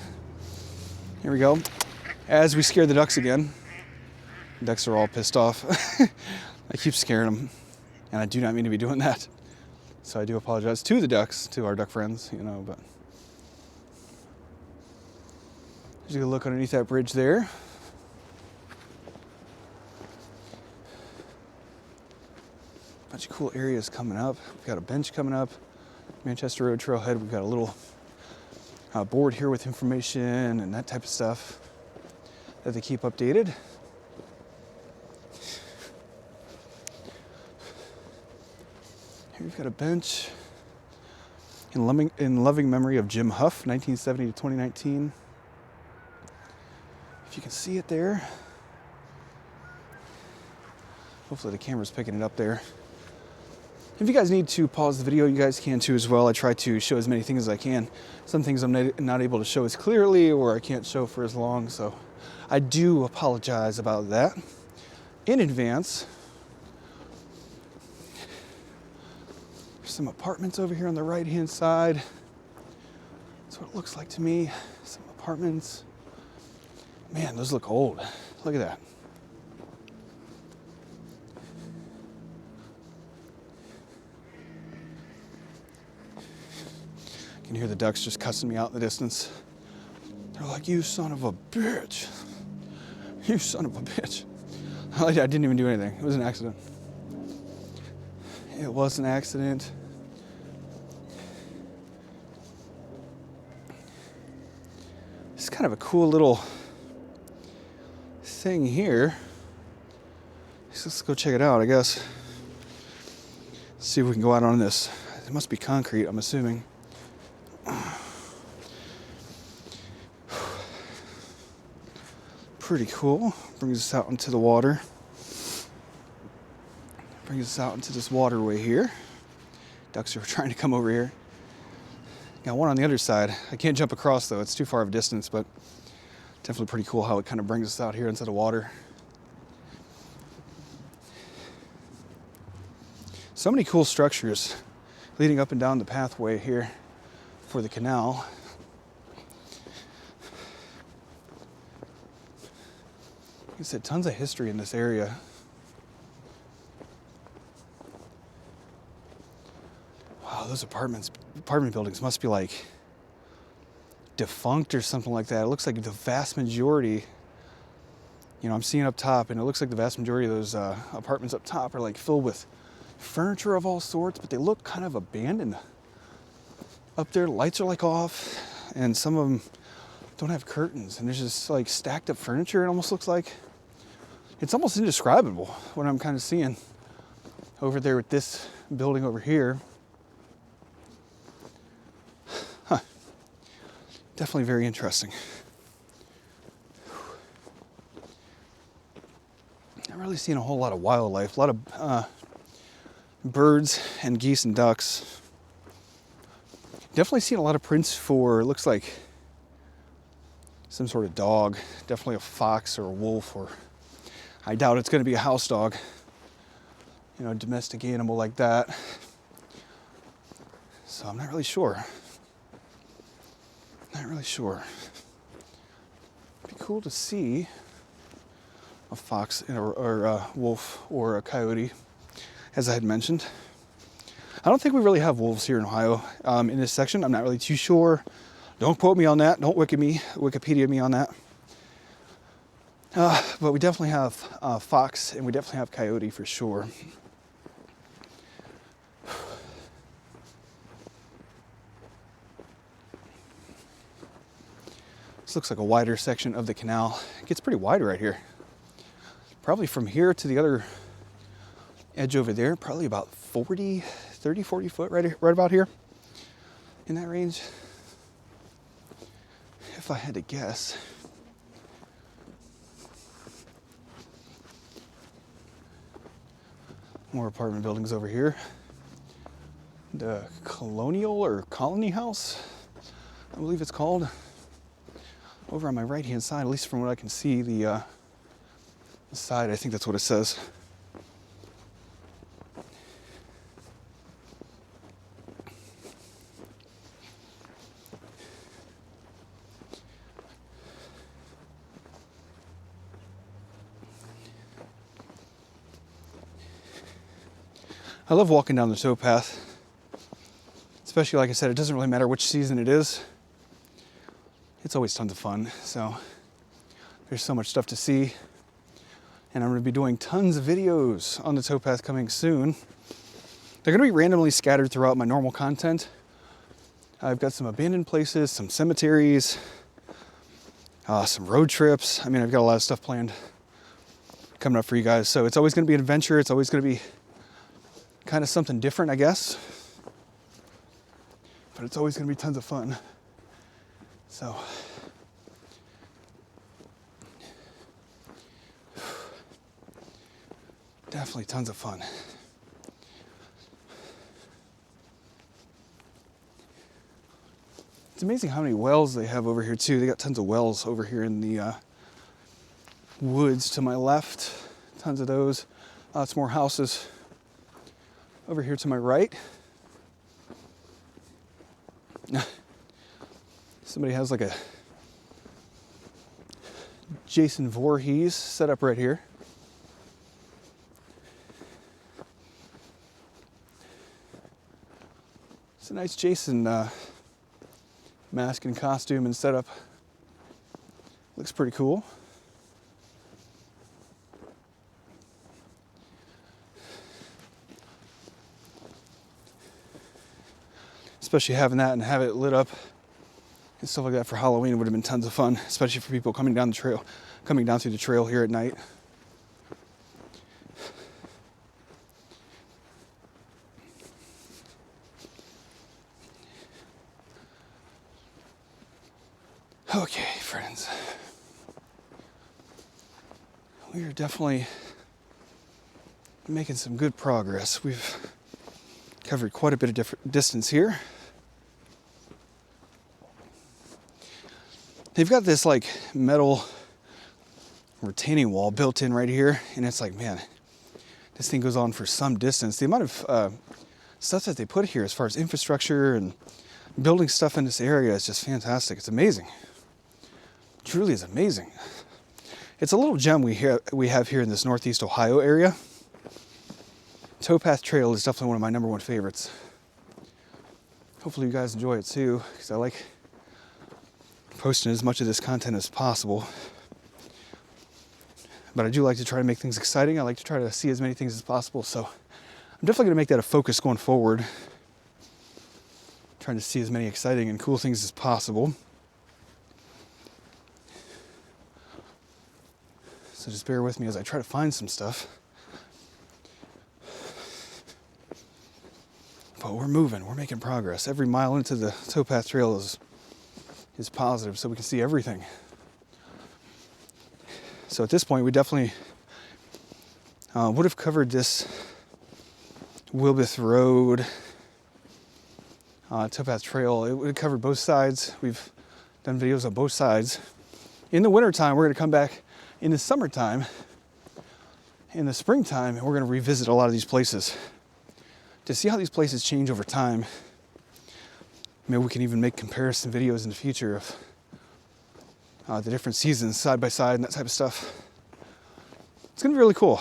Here we go. As we scare the ducks again. The ducks are all pissed off. I keep scaring them, and I do not mean to be doing that. So I do apologize to the ducks, to our duck friends, you know, but just a look underneath that bridge there. Bunch of cool areas coming up. We've got a bench coming up. Manchester Road Trailhead. We've got a little board here with information and that type of stuff that they keep updated. Here we've got a bench in loving memory of Jim Huff, 1970 to 2019. If you can see it there. Hopefully the camera's picking it up there. If you guys need to pause the video, you guys can too as well. I try to show as many things as I can. Some things I'm not able to show as clearly, or I can't show for as long, so I do apologize about that in advance. There's some apartments over here on the right-hand side. That's what it looks like to me. Some apartments. Man, those look old. Look at that. You can hear the ducks just cussing me out in the distance. They're like, you son of a bitch. You son of a bitch. I didn't even do anything. It was an accident. It was an accident. It's kind of a cool little thing here. Let's go check it out, I guess. See if we can go out on this. It must be concrete, I'm assuming. Pretty cool. Brings us out into the water. Brings us out into this waterway here. Ducks are trying to come over here. Got one on the other side. I can't jump across though, it's too far of a distance, but definitely pretty cool how it kind of brings us out here into the water. So many cool structures leading up and down the pathway here for the canal. I said, tons of history in this area. Wow, those apartment buildings must be like defunct or something like that. It looks like the vast majority, you know, I'm seeing up top, and it looks like the vast majority of those apartments up top are like filled with furniture of all sorts, but they look kind of abandoned. Up there, lights are like off, and some of them don't have curtains, and there's just like stacked up furniture. It almost looks like, it's almost indescribable what I'm kind of seeing over there with this building over here. Huh. Definitely very interesting. Not really seeing a whole lot of wildlife, a lot of birds and geese and ducks. Definitely seen a lot of prints for, it looks like some sort of dog. Definitely a fox or a wolf, or I doubt it's going to be a house dog. You know, a domestic animal like that. So I'm not really sure. Not really sure. It'd be cool to see a fox or a wolf or a coyote, as I had mentioned. I don't think we really have wolves here in Ohio in this section. I'm not really too sure. Don't quote me on that. Don't Wikipedia me on that. But we definitely have fox, and we definitely have coyote for sure. This looks like a wider section of the canal. It gets pretty wide right here. Probably from here to the other edge over there, probably about 40 foot right about here, in that range, if I had to guess. More apartment buildings over here. The Colonial or Colony House, I believe it's called. Over on my right hand side, at least from what I can see, the side, I think that's what it says. I love walking down the towpath, especially, like I said, it doesn't really matter which season it is. It's always tons of fun. So there's so much stuff to see, and I'm going to be doing tons of videos on the towpath coming soon. They're going to be randomly scattered throughout my normal content. I've got some abandoned places, some cemeteries, some road trips. I mean, I've got a lot of stuff planned coming up for you guys. So it's always going to be an adventure. It's always going to be kind of something different, I guess. But it's always going to be tons of fun. So definitely tons of fun. It's amazing how many wells they have over here too. They got tons of wells over here in the woods to my left. Tons of those. Lots more houses over here to my right. Somebody has like a Jason Voorhees set up right here. It's a nice Jason mask and costume and setup. Looks pretty cool. Especially having that and have it lit up and stuff like that for Halloween would have been tons of fun, especially for people coming down the trail, coming down through the trail here at night. Okay, friends. We are definitely making some good progress. We've covered quite a bit of different distance here. They've got this like metal retaining wall built in right here, and it's like, man, this thing goes on for some distance. The amount of stuff that they put here as far as infrastructure and building stuff in this area is just fantastic. It's amazing. It truly is amazing. It's a little gem we have here in this Northeast Ohio area. Towpath Trail is definitely one of my #1 favorites. Hopefully you guys enjoy it too, because I like posting as much of this content as possible. But I do like to try to make things exciting. I like to try to see as many things as possible. So I'm definitely going to make that a focus going forward. Trying to see as many exciting and cool things as possible. So just bear with me as I try to find some stuff. But we're moving, we're making progress. Every mile into the towpath trail is positive, so we can see everything. So at this point, we definitely would have covered this Wilbeth Road towpath trail. It would have covered both sides. We've done videos on both sides. In the wintertime, we're going to come back. In the summertime, in the springtime, we're going to revisit a lot of these places to see how these places change over time. Maybe we can even make comparison videos in the future of the different seasons side by side and that type of stuff. It's going to be really cool.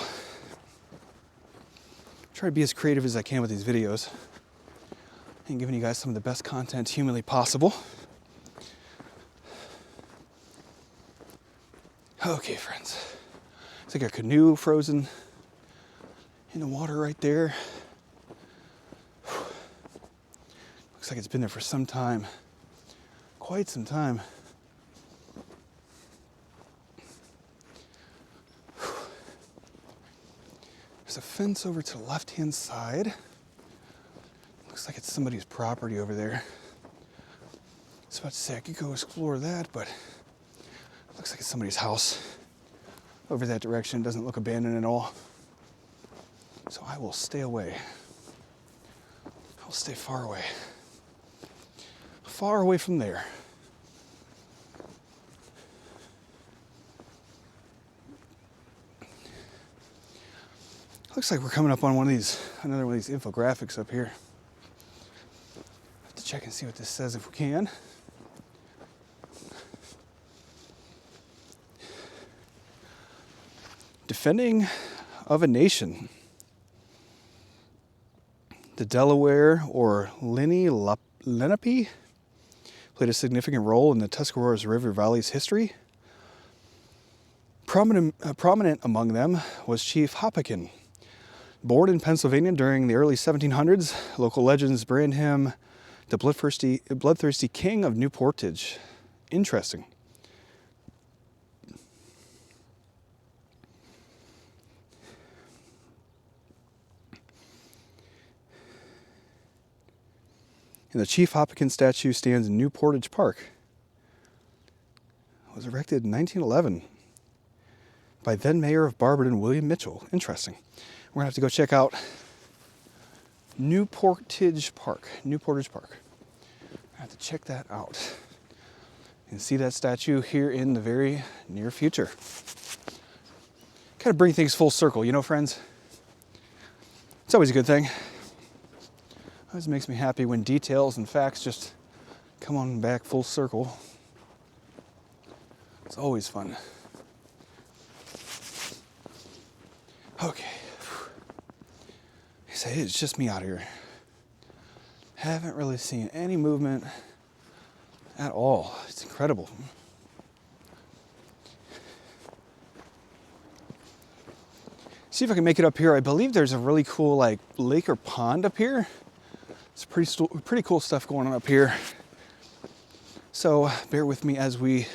Try to be as creative as I can with these videos and giving you guys some of the best content humanly possible. Okay, friends. It's like a canoe frozen in the water right there. Looks like it's been there for some time. Quite some time. There's a fence over to the left-hand side. Looks like it's somebody's property over there. I was about to say I could go explore that, but looks like it's somebody's house over that direction. Doesn't look abandoned at all. So I will stay away. I'll stay far away. Far away from there. Looks like we're coming up on another one of these infographics up here. Have to check and see what this says if we can. Defending of a nation. The Delaware or Lenape played a significant role in the Tuscarora's River Valley's history. Prominent among them was Chief Hoppekin. Born in Pennsylvania during the early 1700s, local legends brand him the bloodthirsty king of New Portage. Interesting. And the Chief Hoppekin statue stands in New Portage Park. It was erected in 1911 by then Mayor of Barberton, William Mitchell. Interesting. We're going to have to go check out New Portage Park. New Portage Park. I have to check that out and see that statue here in the very near future. Kind of bring things full circle, you know, friends? It's always a good thing. Always makes me happy when details and facts just come on back full circle. It's always fun. Okay. I say it's just me out here. Haven't really seen any movement at all. It's incredible. See if I can make it up here. I believe there's a really cool like lake or pond up here. It's pretty cool stuff going on up here. So bear with me as we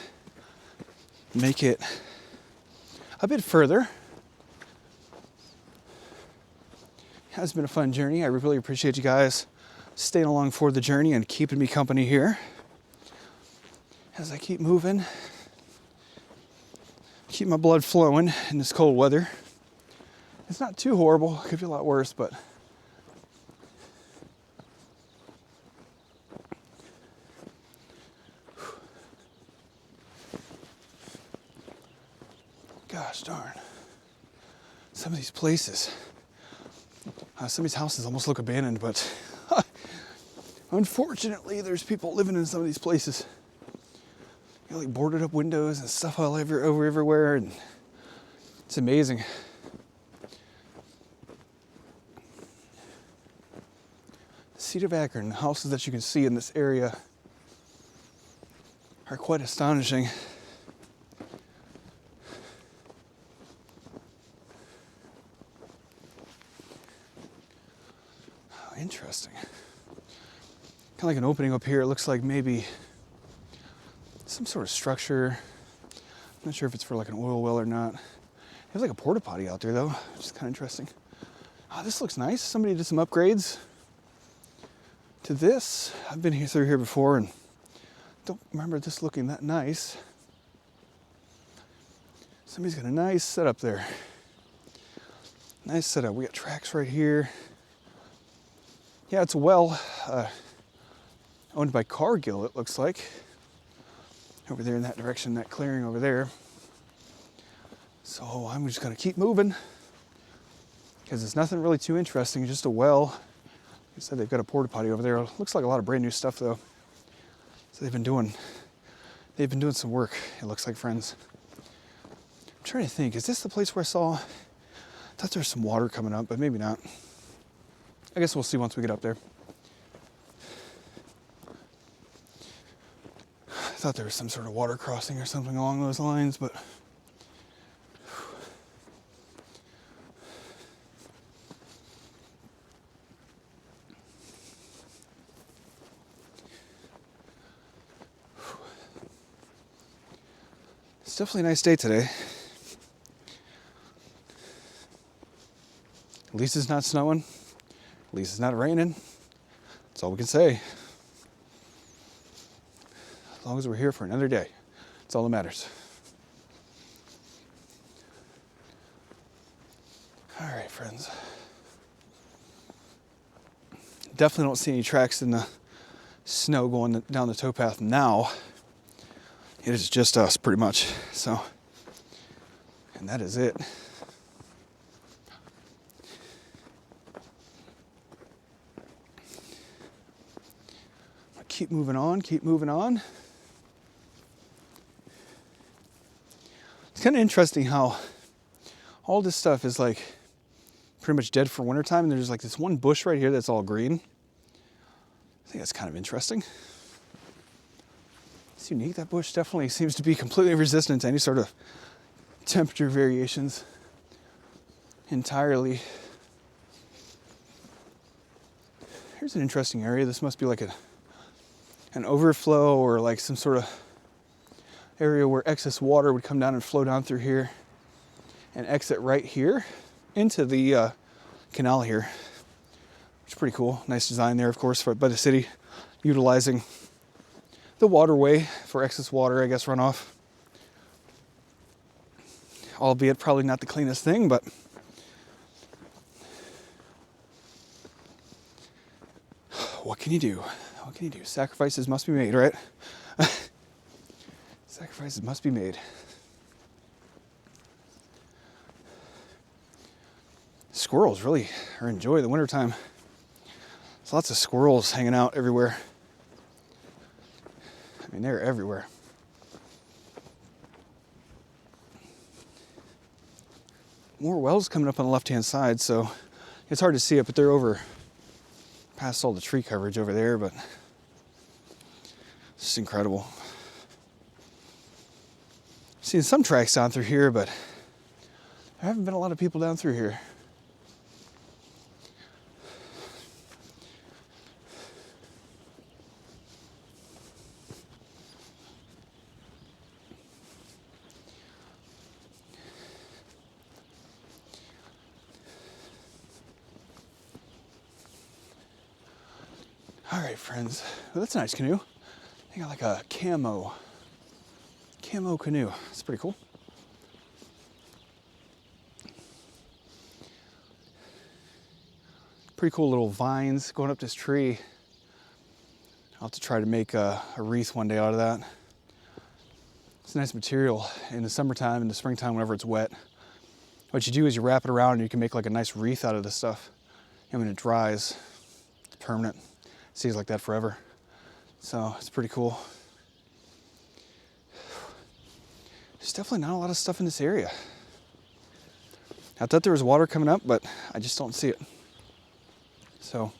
make it a bit further. It has been a fun journey. I really appreciate you guys staying along for the journey and keeping me company here as I keep moving. Keep my blood flowing in this cold weather. It's not too horrible. It could be a lot worse, but gosh darn. Some of these places, some of these houses almost look abandoned, but unfortunately there's people living in some of these places. You know, like boarded up windows and stuff all over everywhere, and It's amazing. The Seat of Akron, the houses that you can see in this area are quite astonishing. Oh, interesting. Kind of like an opening up here. It looks like maybe some sort of structure. I'm not sure if it's for like an oil well or not. There's like a porta potty out there though, which is kind of interesting. Oh, this looks nice. Somebody did some upgrades to this. I've been here through here before and don't remember this looking that nice. Somebody's got a nice setup there. Nice setup. We got tracks right here. Yeah, it's a well owned by Cargill, it looks like. Over there in that direction, that clearing over there. So I'm just gonna keep moving because it's nothing really too interesting, just a well. Like I said, they've got a porta potty over there. Looks like a lot of brand new stuff though. So they've been doing some work, it looks like, friends. I'm trying to think, is this the place where I thought there was some water coming up, but maybe not. I guess we'll see once we get up there. I thought there was some sort of water crossing or something along those lines, but it's definitely a nice day today. At least it's not snowing. At least it's not raining. That's all we can say. As long as we're here for another day, that's all that matters. All right, friends. Definitely don't see any tracks in the snow going down the towpath now. It is just us, pretty much. So, and that is it. Keep moving on, keep moving on. It's kind of interesting how all this stuff is like pretty much dead for wintertime, and there's like this one bush right here that's all green. I think that's kind of interesting. It's unique. That bush definitely seems to be completely resistant to any sort of temperature variations entirely. Here's an interesting area. This must be like an overflow or like some sort of area where excess water would come down and flow down through here and exit right here into the canal here, which is pretty cool. Nice design there, of course, by the city, utilizing the waterway for excess water, I guess, runoff. Albeit probably not the cleanest thing, but what can you do? What can you do? Sacrifices must be made, right? Sacrifices must be made. Squirrels really are enjoy the wintertime. There's lots of squirrels hanging out everywhere. I mean, they're everywhere. More wells coming up on the left-hand side, so it's hard to see it, but they're over past all the tree coverage over there, but it's just incredible. Seen some tracks down through here, but there haven't been a lot of people down through here. All right, friends. Well, that's a nice canoe. They got like a camo canoe. It's pretty cool. Pretty cool little vines going up this tree. I'll have to try to make a wreath one day out of that. It's a nice material in the summertime, in the springtime, whenever it's wet. What you do is you wrap it around and you can make like a nice wreath out of this stuff. And when it dries, it's permanent. It stays like that forever. So it's pretty cool. There's definitely not a lot of stuff in this area. I thought there was water coming up, but I just don't see it. So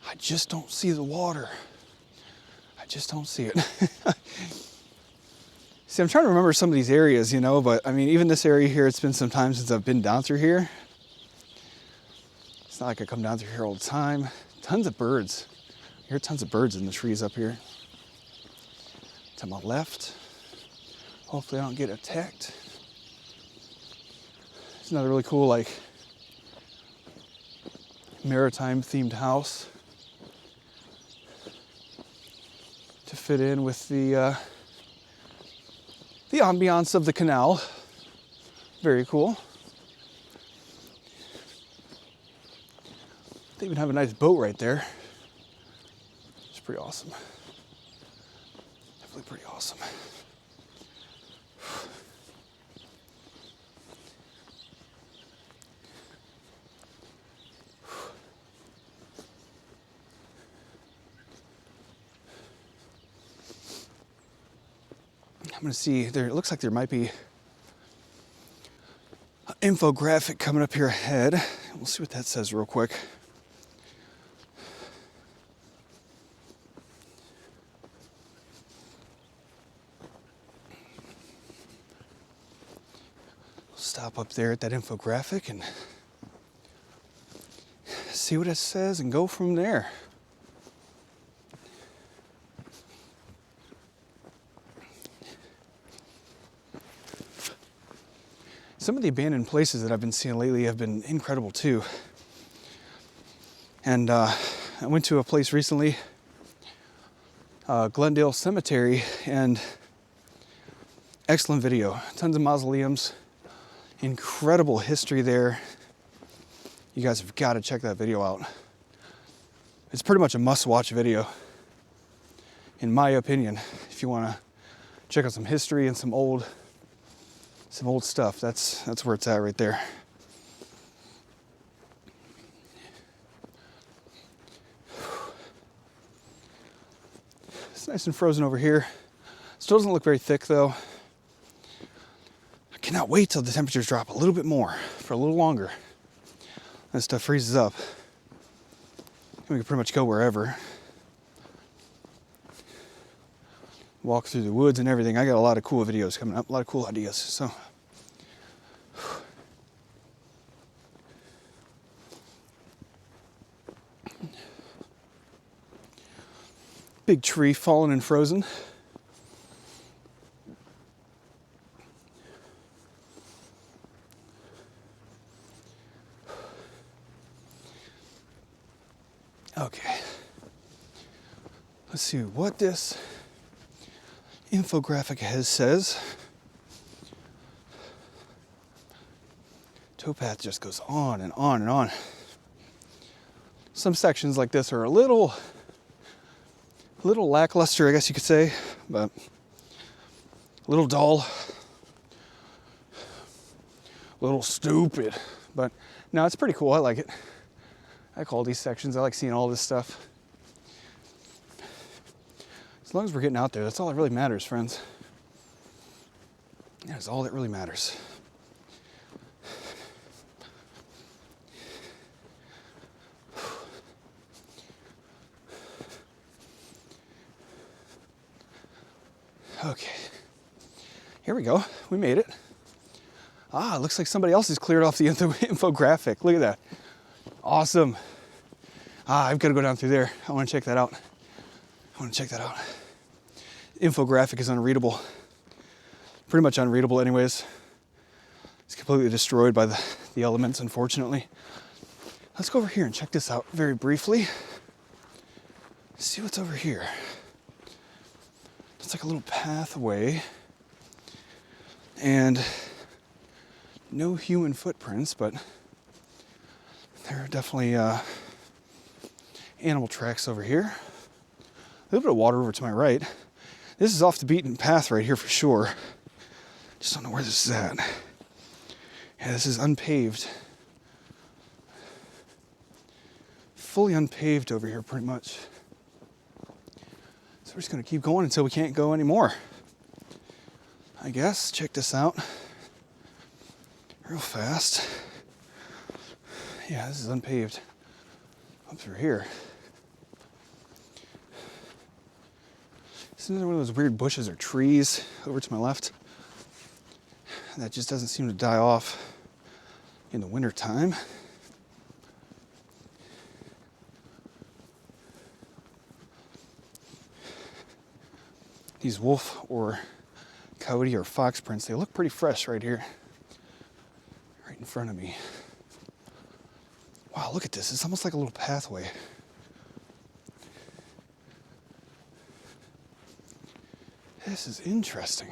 I just don't see the water. I just don't see it. See, I'm trying to remember some of these areas, you know, but I mean, even this area here, it's been some time since I've been down through here. It's not like I come down through here all the time. Tons of birds. I hear tons of birds in the trees up here. To my left. Hopefully I don't get attacked. It's another really cool, like, maritime themed house to fit in with the ambiance of the canal. Very cool. They even have a nice boat right there. It's pretty awesome. Definitely pretty awesome. I'm gonna see there. It looks like there might be an infographic coming up here ahead. We'll see what that says real quick. Stop up there at that infographic and see what it says and go from there. Some of the abandoned places that I've been seeing lately have been incredible too. And I went to a place recently, Glendale Cemetery, and excellent video. Tons of mausoleums, incredible history there. You guys have got to check that video out. It's pretty much a must-watch video, in my opinion, if you want to check out some history and some old stuff. That's where it's at right there. It's nice and frozen over here. Still doesn't look very thick though. I cannot wait till the temperatures drop a little bit more, for a little longer. That stuff freezes up. We can pretty much go wherever. Walk through the woods and everything. I got a lot of cool videos coming up, a lot of cool ideas. So, big tree fallen and frozen. Okay. Let's see what this infographic says. Towpath just goes on and on and on. Some sections like this are a little lackluster, I guess you could say, but a little dull, a little stupid, but no, it's pretty cool. I like it. I like all these sections. I like seeing all this stuff. As long as we're getting out there, that's all that really matters, friends. That is all that really matters. Okay, here we go. We made it. Ah, it looks like somebody else has cleared off the infographic. Look at that. Awesome. Ah, I've got to go down through there. I want to check that out. Infographic is unreadable. Pretty much unreadable anyways. It's completely destroyed by the elements, unfortunately. Let's go over here and check this out very briefly. See what's over here. It's like a little pathway. And no human footprints, but there are definitely animal tracks over here. A little bit of water over to my right. This is off the beaten path right here for sure. Just don't know where this is at. Yeah, this is unpaved. Fully unpaved over here pretty much. So we're just gonna keep going until we can't go anymore. I guess. Check this out. Real fast. Yeah, this is unpaved. Up through here. This is another one of those weird bushes or trees over to my left that just doesn't seem to die off in the winter time. These wolf or coyote or fox prints, they look pretty fresh right here, right in front of me. Wow, look at this. It's almost like a little pathway. This is interesting.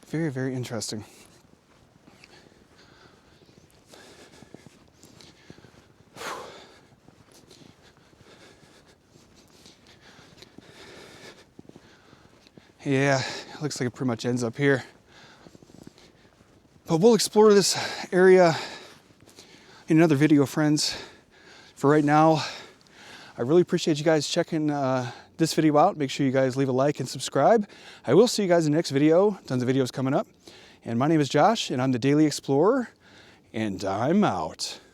Very, very interesting. Yeah, it looks like it pretty much ends up here. But we'll explore this area in another video, friends. For right now, I really appreciate you guys checking this video out. Make sure you guys leave a like and subscribe. I will see you guys in the next video. Tons of videos coming up. And my name is Josh, and I'm the Daily Explorer, and I'm out.